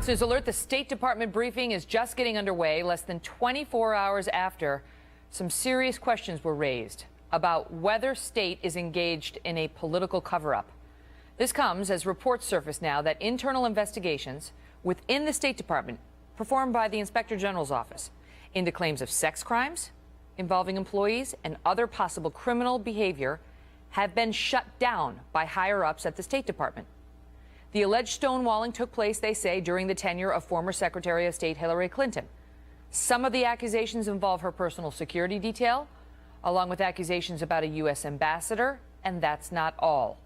News alert, the State Department briefing is just getting underway less than 24 hours after some serious questions were raised about whether state is engaged in a political cover-up. This comes as reports surface now that internal investigations within the State Department performed by the Inspector General's office into claims of sex crimes involving employees and other possible criminal behavior have been shut down by higher-ups at the State Department. The alleged stonewalling took place, they say, during the tenure of former Secretary of State Hillary Clinton. Some of the accusations involve her personal security detail, along with accusations about a U.S. ambassador, and that's not all.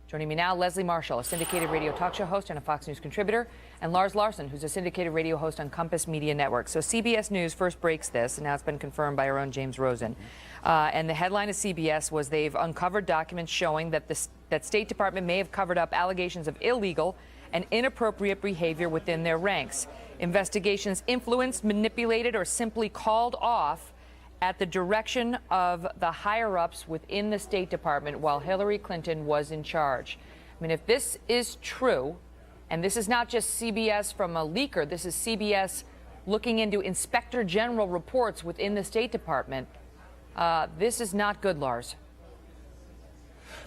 Joining me now, Leslie Marshall, a syndicated radio talk show host and a Fox News contributor, and Lars Larson, who's a syndicated radio host on Compass Media Network. So CBS News first breaks this, and now it's been confirmed by our own James Rosen. And the headline of CBS was they've uncovered documents showing that that State Department may have covered up allegations of illegal and inappropriate behavior within their ranks. Investigations influenced, manipulated, or simply called off at the direction of the higher-ups within the State Department while Hillary Clinton was in charge. I mean, if this is true, and this is not just CBS from a leaker, this is CBS looking into Inspector General reports within the State Department, this is not good, Lars.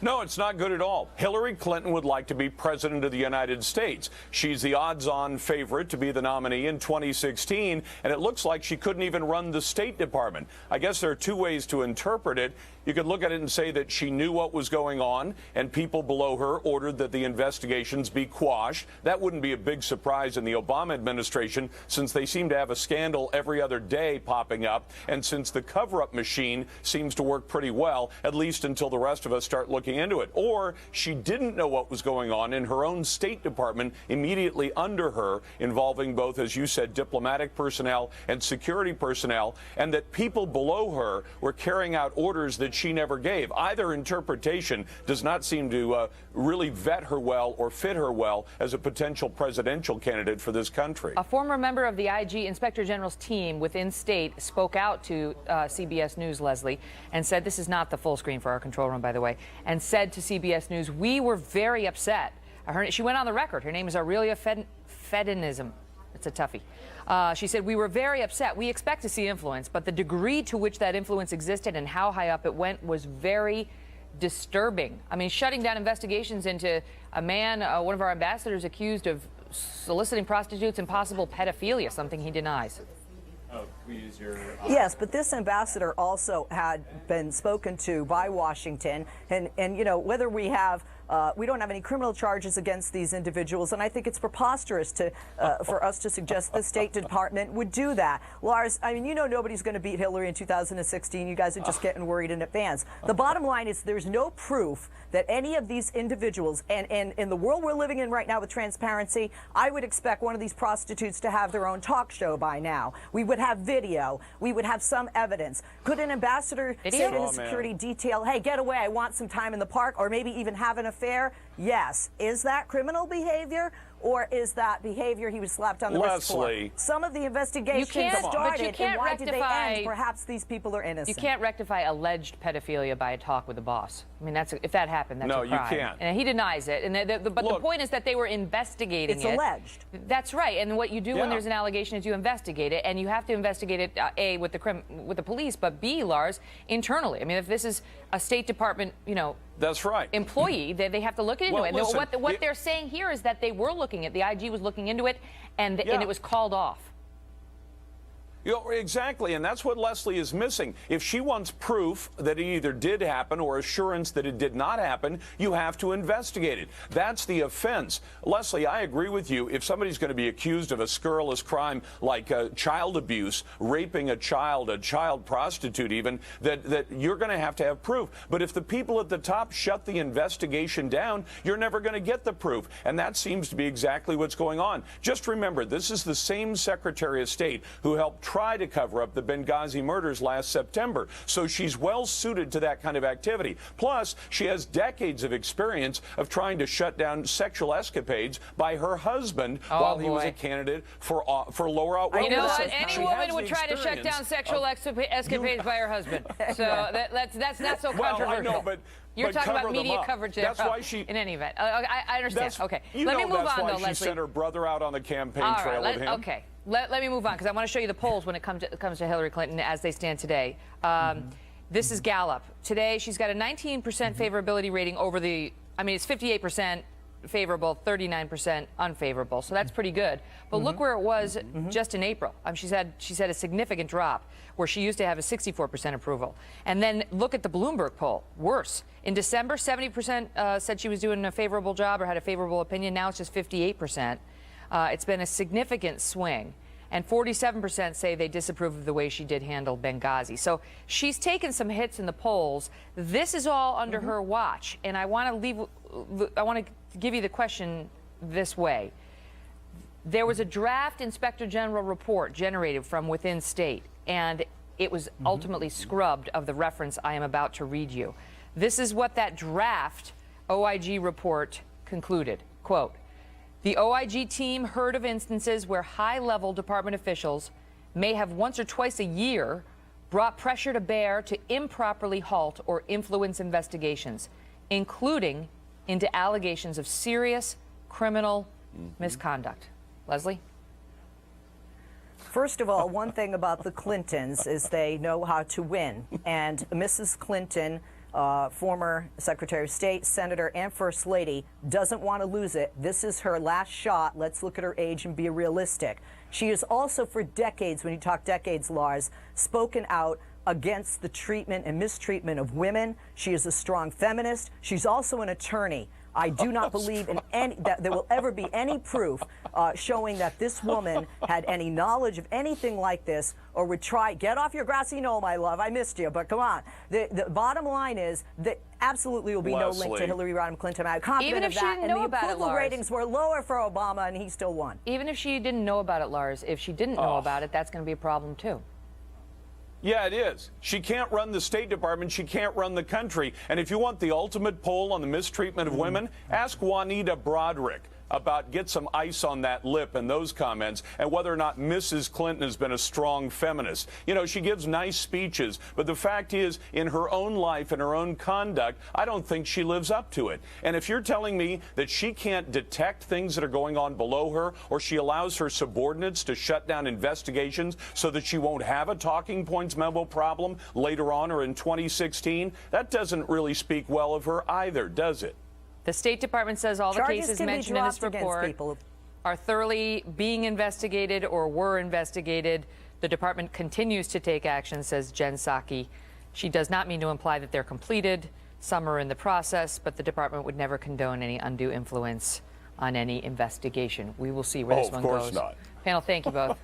No, it's not good at all. Hillary Clinton would like to be president of the United States. She's the odds-on favorite to be the nominee in 2016, and it looks like she couldn't even run the State Department. I guess there are two ways to interpret it. You could look at it and say that she knew what was going on, and people below her ordered that the investigations be quashed. That wouldn't be a big surprise in the Obama administration, since they seem to have a scandal every other day popping up, and since the cover-up machine seems to work pretty well, at least until the rest of us start looking into it. Or she didn't know what was going on in her own State Department immediately under her, involving both, as you said, diplomatic personnel and security personnel, and that people below her were carrying out orders that she never gave. Either interpretation does not seem to really vet her well or fit her well as a potential presidential candidate for this country. A former member of the IG Inspector General's team within state spoke out to CBS News, Leslie, and said, this is not the full screen for our control room, by the way, and said to CBS News, we were very upset. She went on the record. Her name is Aurelia Fedinism. It's a toughie. She said, we were very upset. We expect to see influence, but the degree to which that influence existed and how high up it went was very disturbing. I mean, shutting down investigations into a man, one of our ambassadors, accused of soliciting prostitutes and possible pedophilia, something he denies. Oh, can we use your, Yes, but this ambassador also had been spoken to by Washington, and you know, whether we don't have any criminal charges against these individuals, and I think it's preposterous to for us to suggest the State Department would do that. Lars, I mean, you know, nobody's going to beat Hillary in 2016. You guys are just getting worried in advance. The bottom line is there's no proof that any of these individuals, and in the world we're living in right now with transparency, I would expect one of these prostitutes to have their own talk show by now. We would have video. We would have some evidence. Could an ambassador say to the security detail, hey, get away, I want some time in the park, or maybe even have an affair? Yes. Is that criminal behavior, or is that behavior he was slapped on the wrist for? Some of the investigations started, and why did they end? Perhaps these people are innocent. You can't rectify alleged pedophilia by a talk with a boss. I mean, if that happened, that's a crime. No, you can't. And he denies it. And but the point is that they were investigating it. It's alleged. That's right. And what you do when there's an allegation is you investigate it, and you have to investigate it, A, with the police, but B, Lars, internally. I mean, if this is a State Department, you know, that's right, employee, they have to look into it. Listen, what they're saying here is that they were looking at, the IG was looking into it, and it was called off. You know, exactly, and that's what Leslie is missing. If she wants proof that it either did happen or assurance that it did not happen, you have to investigate it. That's the offense. Leslie, I agree with you. If somebody's going to be accused of a scurrilous crime like child abuse, raping a child prostitute even, that you're going to have proof. But if the people at the top shut the investigation down, you're never going to get the proof. And that seems to be exactly what's going on. Just remember, this is the same Secretary of State who helped try to cover up the Benghazi murders last September. So she's well suited to that kind of activity. Plus, she has decades of experience of trying to shut down sexual escapades by her husband while he was a candidate for lower out. You know what? Any woman would try to shut down sexual escapades by her husband. So that's not so controversial. Well, I know, but you're talking about cover them media up. coverage. That's why she. In any event, I understand. Okay, let me move on, though, Leslie. She sent her brother out on the campaign trail with him. Okay, let me move on because I want to show you the polls when it comes to Hillary Clinton as they stand today. This is Gallup. Today, she's got a 19% favorability rating over the. I mean, it's 58% favorable, 39% unfavorable. So that's pretty good. But look where it was just in April. She's had a significant drop where she used to have a 64% approval. And then look at the Bloomberg poll. Worse. In December, 70% said she was doing a favorable job or had a favorable opinion. Now it's just 58%. It's been a significant swing. And 47% say they disapprove of the way she did handle Benghazi. So she's taken some hits in the polls. This is all under her watch. And I want to give you the question this way. There was a draft Inspector General report generated from within state, and it was ultimately scrubbed of the reference I am about to read you. This is what that draft OIG report concluded. Quote, the OIG team heard of instances where high-level department officials may have once or twice a year brought pressure to bear to improperly halt or influence investigations, including into allegations of serious criminal misconduct. Leslie? First of all, one thing about the Clintons is they know how to win. And Mrs. Clinton, former Secretary of State, Senator, and First Lady, doesn't want to lose it. This is her last shot. Let's look at her age and be realistic. She has also, for decades, when you talk decades, Lars, spoken out against the treatment and mistreatment of women. She is a strong feminist. She's also an attorney. I do not believe in that there will ever be any proof showing that this woman had any knowledge of anything like this or would try. Get off your grassy knoll, my love. I missed you, but come on. The bottom line is that absolutely will be no link to Hillary Rodham Clinton. I'm confident of that. And the approval ratings were lower for Obama, and he still won. Even if she didn't know about it, Lars, if she didn't know about it, that's going to be a problem, too. Yeah, it is. She can't run the State Department. She can't run the country. And if you want the ultimate poll on the mistreatment of women, ask Juanita Broderick about get some ice on that lip and those comments and whether or not Mrs. Clinton has been a strong feminist. You know, she gives nice speeches, but the fact is, in her own life and her own conduct, I don't think she lives up to it. And if you're telling me that she can't detect things that are going on below her, or she allows her subordinates to shut down investigations so that she won't have a talking points memo problem later on or in 2016, that doesn't really speak well of her either, does it? The State Department says all the cases mentioned in this report are thoroughly being investigated or were investigated. The department continues to take action, says Jen Psaki. She does not mean to imply that they're completed. Some are in the process, but the department would never condone any undue influence on any investigation. We will see where this one goes. Of course not. Panel, thank you both.